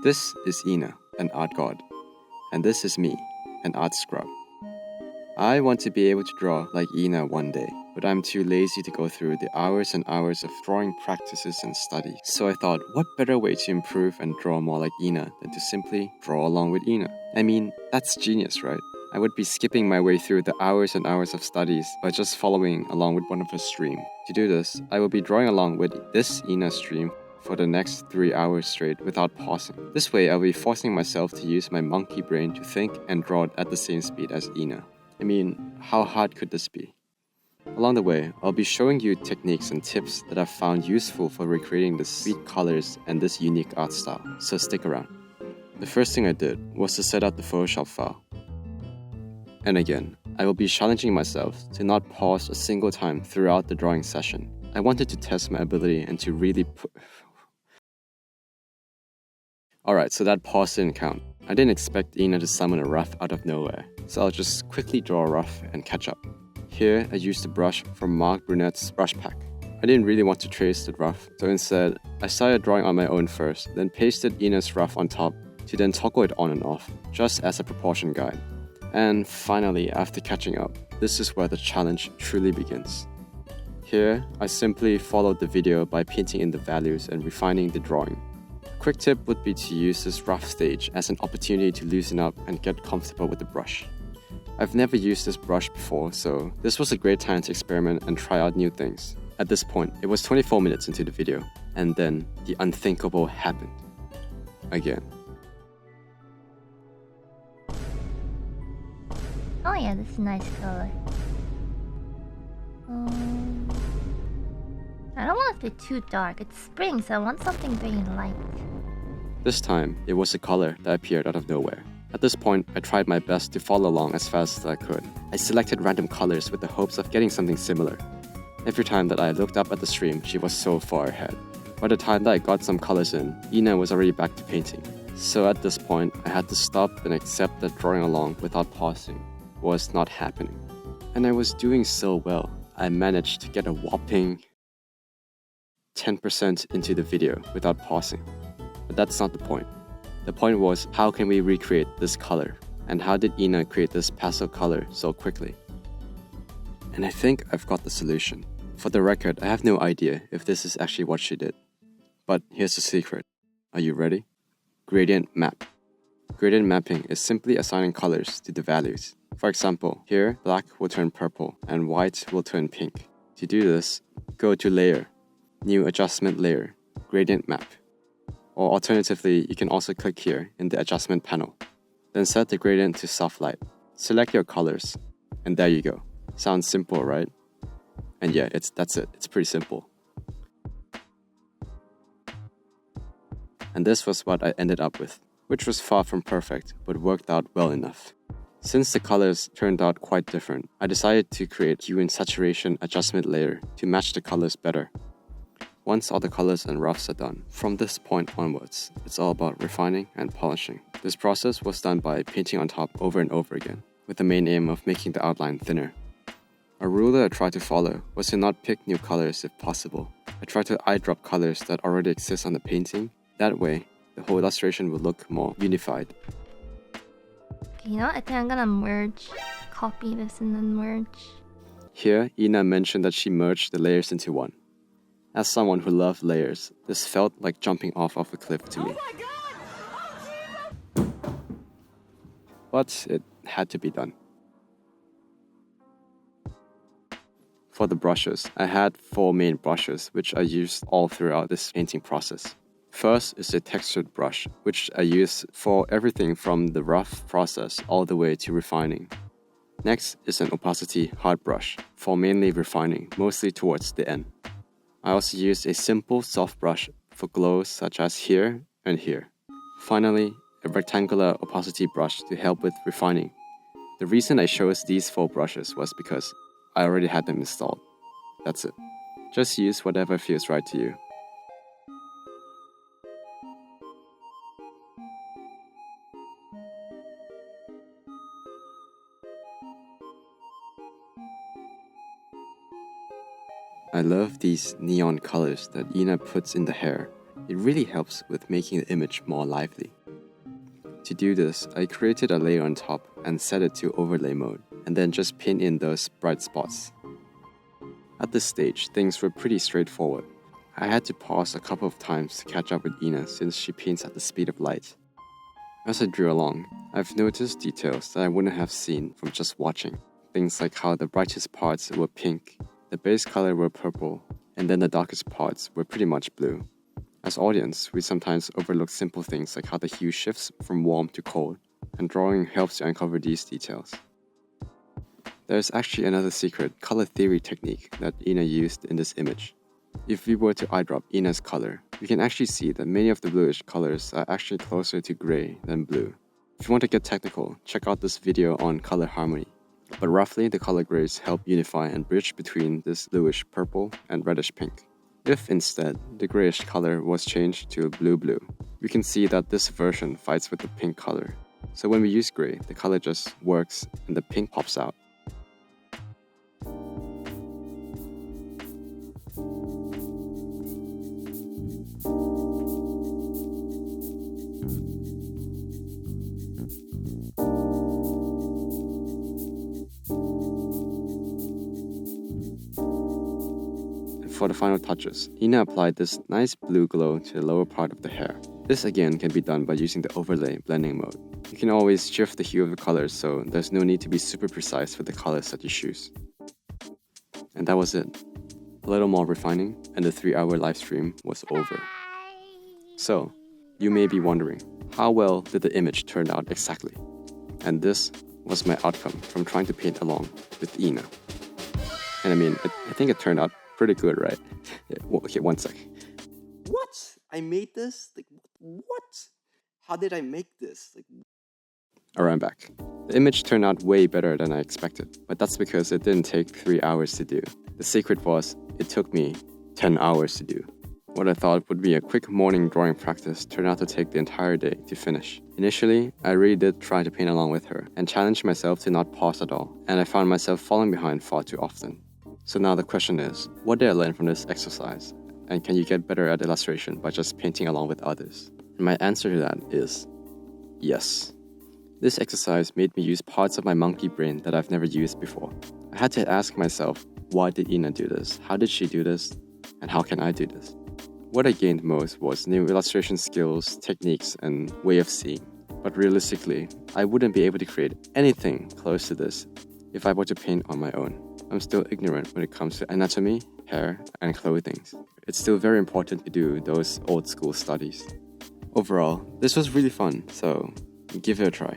This is Ina, an art god, and this is me, an art scrub. I want to be able to draw like Ina one day, but I'm too lazy to go through the hours and hours of drawing practices and study. So I thought, what better way to improve and draw more like Ina than to simply draw along with Ina? I mean, that's genius, right? I would be skipping my way through the hours and hours of studies by just following along with one of her stream. To do this, I will be drawing along with this Ina stream for the next 3 hours straight without pausing. This way, I'll be forcing myself to use my monkey brain to think and draw at the same speed as Ina. I mean, how hard could this be? Along the way, I'll be showing you techniques and tips that I've found useful for recreating the sweet colors and this unique art style, so stick around. The first thing I did was to set up the Photoshop file. And again, I will be challenging myself to not pause a single time throughout the drawing session. I wanted to test my ability and to really Alright, so that pause didn't count. I didn't expect Ina to summon a rough out of nowhere, so I'll just quickly draw a rough and catch up. Here, I used the brush from Mark Brunette's brush pack. I didn't really want to trace the rough, so instead, I started drawing on my own first, then pasted Ina's rough on top to then toggle it on and off, just as a proportion guide. And finally, after catching up, this is where the challenge truly begins. Here, I simply followed the video by painting in the values and refining the drawing. A quick tip would be to use this rough stage as an opportunity to loosen up and get comfortable with the brush. I've never used this brush before, so this was a great time to experiment and try out new things. At this point, it was 24 minutes into the video, and then the unthinkable happened. Again. Oh yeah, this is a nice color. I don't want it to be too dark. It's spring, so I want something very light. This time, it was a color that appeared out of nowhere. At this point, I tried my best to follow along as fast as I could. I selected random colors with the hopes of getting something similar. Every time that I looked up at the stream, she was so far ahead. By the time that I got some colors in, Ina was already back to painting. So at this point, I had to stop and accept that drawing along without pausing was not happening. And I was doing so well. I managed to get a whopping 10% into the video without pausing. But that's not the point. The point was, how can we recreate this color? And how did Ina create this pastel color so quickly? And I think I've got the solution. For the record, I have no idea if this is actually what she did. But here's the secret. Are you ready? Gradient map. Gradient mapping is simply assigning colors to the values. For example, here, black will turn purple and white will turn pink. To do this, go to Layer, New Adjustment Layer, Gradient Map. Or alternatively, you can also click here in the adjustment panel. Then set the gradient to soft light. Select your colors, and there you go. Sounds simple, right? And yeah, that's it. It's pretty simple. And this was what I ended up with, which was far from perfect, but worked out well enough. Since the colors turned out quite different, I decided to create a hue and saturation adjustment layer to match the colors better. Once all the colors and roughs are done, from this point onwards, it's all about refining and polishing. This process was done by painting on top over and over again, with the main aim of making the outline thinner. A rule that I tried to follow was to not pick new colors if possible. I tried to eyedrop colors that already exist on the painting. That way, the whole illustration will look more unified. Okay, you know what? I think I'm gonna copy this and then merge. Here, Ina mentioned that she merged the layers into one. As someone who loved layers, this felt like jumping off of a cliff to me. But it had to be done. For the brushes, I had 4 main brushes which I used all throughout this painting process. First is a textured brush, which I use for everything from the rough process all the way to refining. Next is an opacity hard brush, for mainly refining, mostly towards the end. I also used a simple soft brush for glows such as here and here. Finally, a rectangular opacity brush to help with refining. The reason I chose these 4 brushes was because I already had them installed. That's it. Just use whatever feels right to you. I love these neon colors that Ina puts in the hair. It really helps with making the image more lively. To do this, I created a layer on top and set it to overlay mode, and then just paint in those bright spots. At this stage, things were pretty straightforward. I had to pause a couple of times to catch up with Ina since she paints at the speed of light. As I drew along, I've noticed details that I wouldn't have seen from just watching. Things like how the brightest parts were pink, the base color were purple, and then the darkest parts were pretty much blue. As audience, we sometimes overlook simple things like how the hue shifts from warm to cold, and drawing helps to uncover these details. There's actually another secret color theory technique that Ina used in this image. If we were to eyedrop Ina's color, we can actually see that many of the bluish colors are actually closer to gray than blue. If you want to get technical, check out this video on color harmony. But roughly, the color grays help unify and bridge between this bluish purple and reddish pink. If instead, the grayish color was changed to blue-blue, we can see that this version fights with the pink color. So when we use gray, the color just works and the pink pops out. For the final touches, Ina applied this nice blue glow to the lower part of the hair. This again can be done by using the overlay blending mode. You can always shift the hue of the colors, so there's no need to be super precise with the colors that you choose. And that was it. A little more refining, and the 3-hour live stream was over. So, you may be wondering, how well did the image turn out exactly? And this was my outcome from trying to paint along with Ina. And I mean, I think it turned out pretty good, right? Okay, one sec. What? I made this? Like, what? How did I make this? Like, Alright, I'm back. The image turned out way better than I expected, but that's because it didn't take 3 hours to do. The secret was, it took me 10 hours to do. What I thought would be a quick morning drawing practice turned out to take the entire day to finish. Initially, I really did try to paint along with her and challenged myself to not pause at all, and I found myself falling behind far too often. So now the question is, what did I learn from this exercise? And can you get better at illustration by just painting along with others? And my answer to that is yes. This exercise made me use parts of my monkey brain that I've never used before. I had to ask myself, why did Ina do this? How did she do this? And how can I do this? What I gained most was new illustration skills, techniques, and way of seeing. But realistically, I wouldn't be able to create anything close to this if I were to paint on my own. I'm still ignorant when it comes to anatomy, hair, and clothing. It's still very important to do those old school studies. Overall, this was really fun, so give it a try.